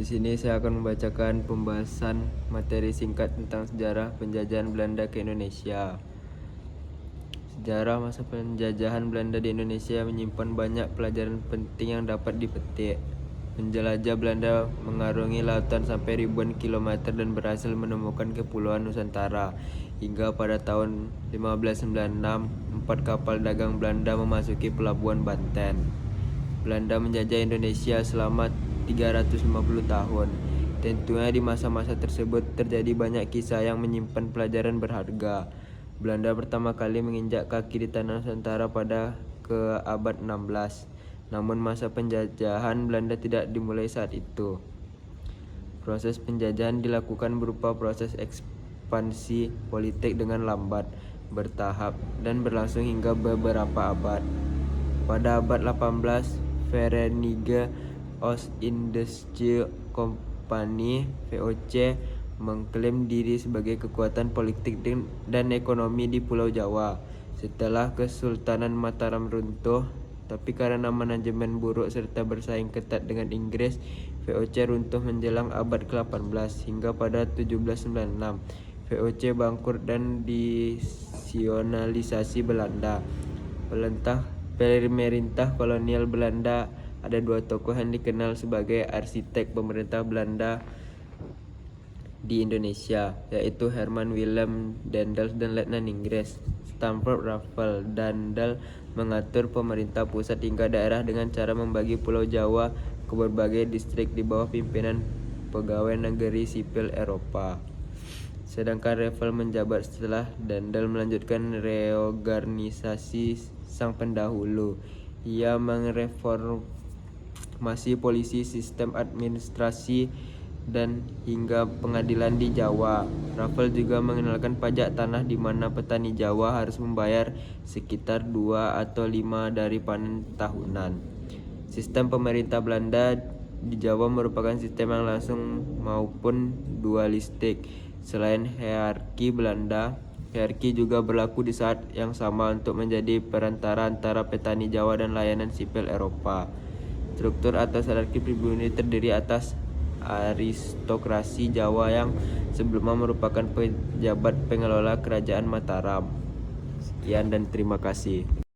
sini saya akan membacakan pembahasan materi singkat tentang sejarah penjajahan Belanda ke Indonesia. Sejarah masa penjajahan Belanda di Indonesia menyimpan banyak pelajaran penting yang dapat dipetik. Penjelajah Belanda mengarungi lautan sampai ribuan kilometer dan berhasil menemukan kepulauan Nusantara. Hingga pada tahun 1596, 4 kapal dagang Belanda memasuki pelabuhan Banten. Belanda menjajah Indonesia selama 350 tahun. Tentunya di masa-masa tersebut terjadi banyak kisah yang menyimpan pelajaran berharga. Belanda pertama kali menginjak kaki di tanah Nusantara pada ke abad 16. Namun masa penjajahan Belanda tidak dimulai saat itu. Proses penjajahan dilakukan berupa proses ekspansi politik dengan lambat, bertahap, dan berlangsung hingga beberapa abad. Pada abad 18, Verenigde Oost-Indische Compagnie (VOC) mengklaim diri sebagai kekuatan politik dan ekonomi di Pulau Jawa. Setelah Kesultanan Mataram runtuh, tapi karena manajemen buruk serta bersaing ketat dengan Inggris, VOC runtuh menjelang abad ke-18 hingga pada 1796. VOC bangkrut dan dinasionalisasi Belanda. Pemerintah kolonial Belanda ada dua tokoh yang dikenal sebagai arsitek pemerintah Belanda di Indonesia, yaitu Herman Willem Daendels dan Letnan Inggris Stamford Raffles. Daendels mengatur pemerintah pusat hingga daerah dengan cara membagi Pulau Jawa ke berbagai distrik di bawah pimpinan pegawai negeri sipil Eropa. Sedangkan Raffles menjabat setelah Daendels melanjutkan reorganisasi sang pendahulu. Ia mereformasi polisi, sistem administrasi, dan hingga pengadilan di Jawa. Raffles juga mengenalkan pajak tanah di mana petani Jawa harus membayar sekitar 2 atau 5 dari panen tahunan. Sistem pemerintah Belanda di Jawa merupakan sistem yang langsung maupun dualistik. Selain hierarki Belanda, hierarki juga berlaku di saat yang sama untuk menjadi perantara antara petani Jawa dan layanan sipil Eropa. Struktur atas hierarki pribumi terdiri atas aristokrasi Jawa yang sebelumnya merupakan pejabat pengelola kerajaan Mataram. Sekian dan terima kasih.